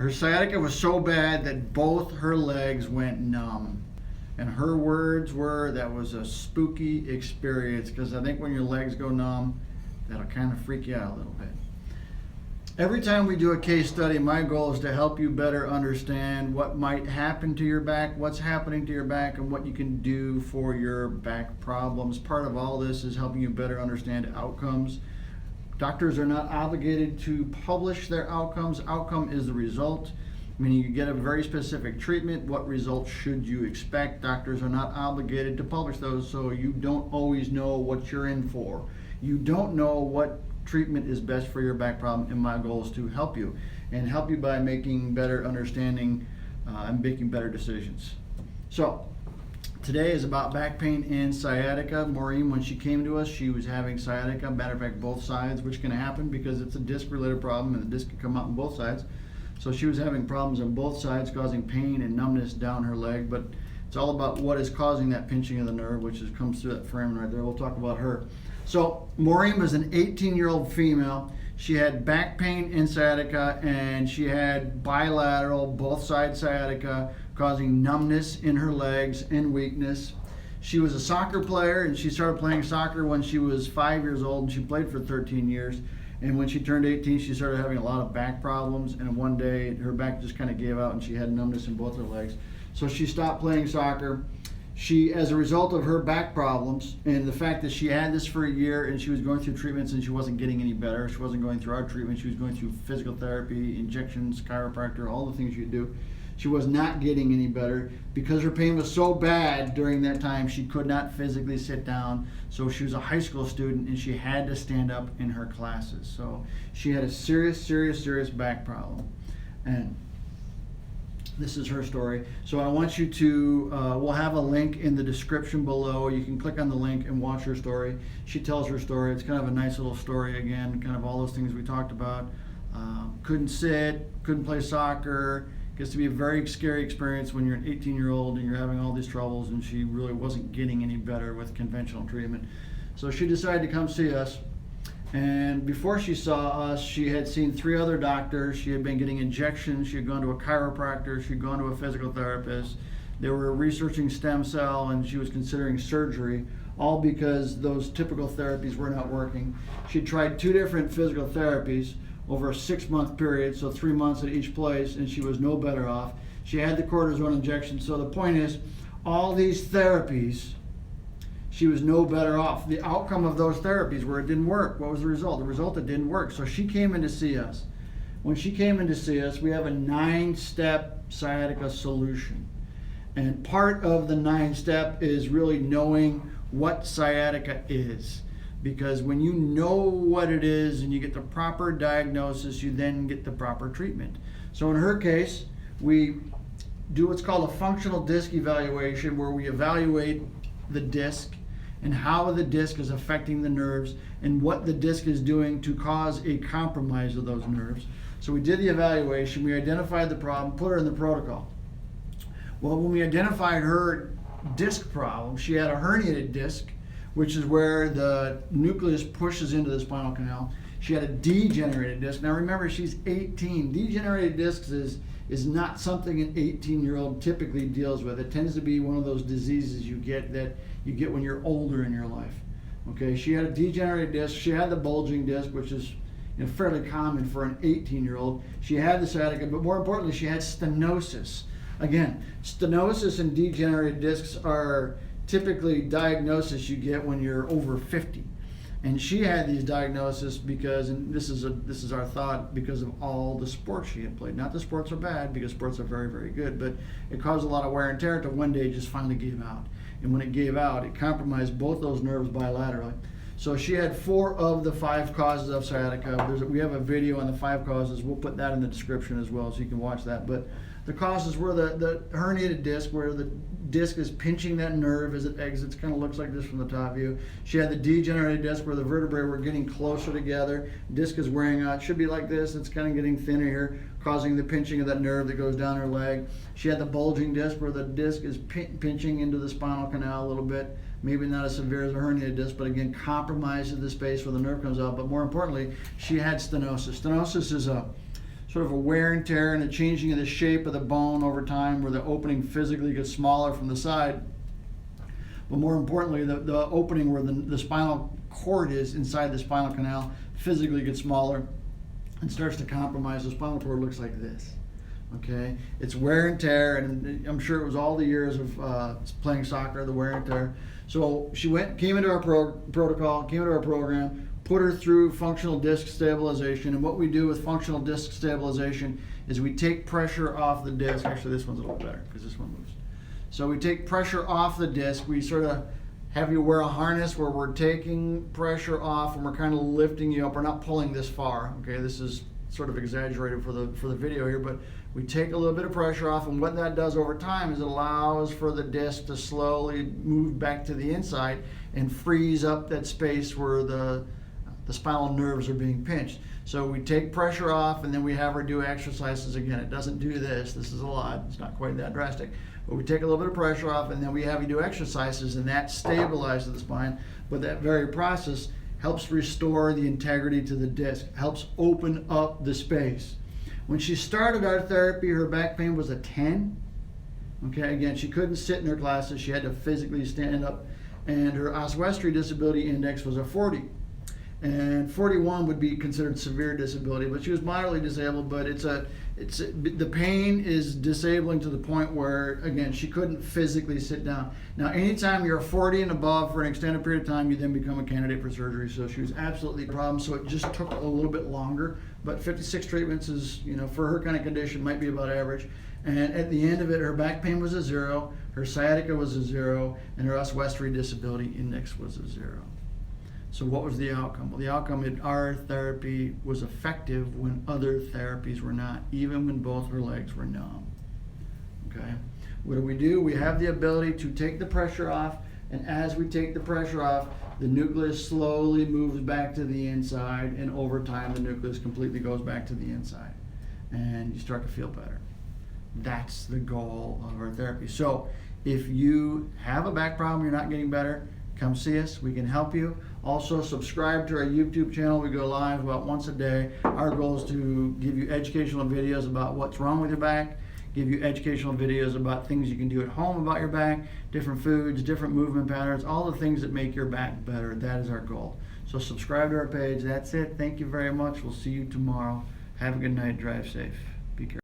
Her sciatica was so bad that both her legs went numb. And her words were, that was a spooky experience, because I think when your legs go numb, that'll kind of freak you out a little bit. Every time we do a case study, my goal is to help you better understand what might happen to your back, what's happening to your back, and what you can do for your back problems. Part of all this is helping you better understand outcomes. Doctors are not obligated to publish their outcomes. Outcome is the result, meaning you get a very specific treatment. What results should you expect? Doctors are not obligated to publish those, so you don't always know what you're in for. You don't know what treatment is best for your back problem, and my goal is to help you, and help you by making better understanding and making better decisions. So today is about back pain and sciatica. Maureen, when she came to us, she was having sciatica. Matter of fact, both sides, which can happen because it's a disc-related problem, and the disc can come out on both sides. So she was having problems on both sides, causing pain and numbness down her leg. But it's all about what is causing that pinching of the nerve, which comes through that foramen right there. We'll talk about her. So Maureen was an 18-year-old female. She had back pain and sciatica, and she had bilateral, both side sciatica, causing numbness in her legs and weakness. She was a soccer player, and she started playing soccer when she was 5 years old, and she played for 13 years. And when she turned 18, she started having a lot of back problems, and one day her back just kind of gave out, and she had numbness in both her legs. So she stopped playing soccer. She, as a result of her back problems and the fact that she had this for a year and she was going through treatments and she wasn't getting any better, she wasn't going through our treatment, she was going through physical therapy, injections, chiropractor, all the things you do. She was not getting any better because her pain was so bad during that time she could not physically sit down. So she was a high school student and she had to stand up in her classes. So she had a serious back problem. And this is her story. So I want you to, we'll have a link in the description below. You can click on the link and watch her story. She tells her story. It's kind of a nice little story again, kind of all those things we talked about. Couldn't sit, couldn't play soccer. Gets to be a very scary experience when you're an 18-year-old and you're having all these troubles, and she really wasn't getting any better with conventional treatment. So she decided to come see us. And before she saw us, she had seen 3 other doctors. She had been getting injections. She had gone to a chiropractor. She had gone to a physical therapist. They were researching stem cell, and she was considering surgery, all because those typical therapies were not working. She tried 2 different physical therapies over a 6-month period, so 3 months at each place, and she was no better off. She had the cortisone injection. So the point is, all these therapies, she was no better off. The outcome of those therapies where it didn't work, what was the result? The result, it didn't work. So she came in to see us. When she came in to see us, we have a 9-step sciatica solution. And part of the 9-step is really knowing what sciatica is. Because when you know what it is and you get the proper diagnosis, you then get the proper treatment. So in her case, we do what's called a functional disc evaluation, where we evaluate the disc and how the disc is affecting the nerves and what the disc is doing to cause a compromise of those nerves. So we did the evaluation, we identified the problem, put her in the protocol. Well, when we identified her disc problem, she had a herniated disc, which is where the nucleus pushes into the spinal canal. She had a degenerated disc. Now remember, she's 18. Degenerated discs is not something an 18-year-old typically deals with. It tends to be one of those diseases you get when you're older in your life. Okay, she had a degenerated disc. She had the bulging disc, which is fairly common for an 18-year-old. She had the sciatica, but more importantly, she had stenosis. Again, stenosis and degenerated discs are typically diagnosis you get when you're over 50. And she had these diagnoses because, and this is our thought, because of all the sports she had played. Not that sports are bad, because sports are very good, but it caused a lot of wear and tear until one day it just finally gave out. And when it gave out, it compromised both those nerves bilaterally. So she had 4 of the 5 causes of sciatica. We have a video on the 5 causes. We'll put that in the description as well, so you can watch that. But the causes were the herniated disc, where the disc is pinching that nerve as it exits. Kind of looks like this from the top view. She had the degenerated disc, where the vertebrae were getting closer together. Disc is wearing out. Should be like this. It's kind of getting thinner here, causing the pinching of that nerve that goes down her leg. She had the bulging disc, where the disc is pinching into the spinal canal a little bit. Maybe not as severe as a herniated disc, but again, compromises the space where the nerve comes out. But more importantly, she had stenosis. Stenosis is a sort of a wear and tear and a changing of the shape of the bone over time, where the opening physically gets smaller from the side. But more importantly, the opening where the spinal cord is inside the spinal canal physically gets smaller and starts to compromise. The spinal cord looks like this. Okay, it's wear and tear, and I'm sure it was all the years of playing soccer, the wear and tear. So she came into our protocol, came into our program, put her through functional disc stabilization. And what we do with functional disc stabilization is we take pressure off the disc. Actually, this one's a little better because this one moves. So we take pressure off the disc. We sort of have you wear a harness where we're taking pressure off and we're kind of lifting you up. We're not pulling this far. Okay, this is sort of exaggerated for the video here, but we take a little bit of pressure off, and what that does over time is it allows for the disc to slowly move back to the inside and frees up that space where the spinal nerves are being pinched. So we take pressure off, and then we have her do exercises again. It doesn't do this. This is a lot. It's not quite that drastic. But we take a little bit of pressure off, and then we have you do exercises, and that stabilizes the spine. But that very process helps restore the integrity to the disc, helps open up the space. When she started our therapy, her back pain was a 10. Okay, again, she couldn't sit in her classes. She had to physically stand up. And her oswestry disability index was a 40. And 41 would be considered severe disability, but she was moderately disabled. But the pain is disabling to the point where, again, she couldn't physically sit down. Now, anytime you're 40 and above for an extended period of time, you then become a candidate for surgery. So she was absolutely a problem. So it just took a little bit longer. But 56 treatments is, for her kind of condition, might be about average. And at the end of it, her back pain was a 0, her sciatica was a 0, and her oswestry disability index was a 0. So what was the outcome? Well, the outcome in our therapy was effective when other therapies were not, even when both her legs were numb. Okay? What do? We have the ability to take the pressure off, and as we take the pressure off, the nucleus slowly moves back to the inside, and over time the nucleus completely goes back to the inside. And you start to feel better. That's the goal of our therapy. So if you have a back problem, you're not getting better, come see us. We can help you. Also, subscribe to our YouTube channel. We go live about once a day. Our goal is to give you educational videos about what's wrong with your back, give you educational videos about things you can do at home about your back, different foods, different movement patterns, all the things that make your back better. That is our goal. So subscribe to our page. That's it. Thank you very much. We'll see you tomorrow. Have a good night. Drive safe. Be careful.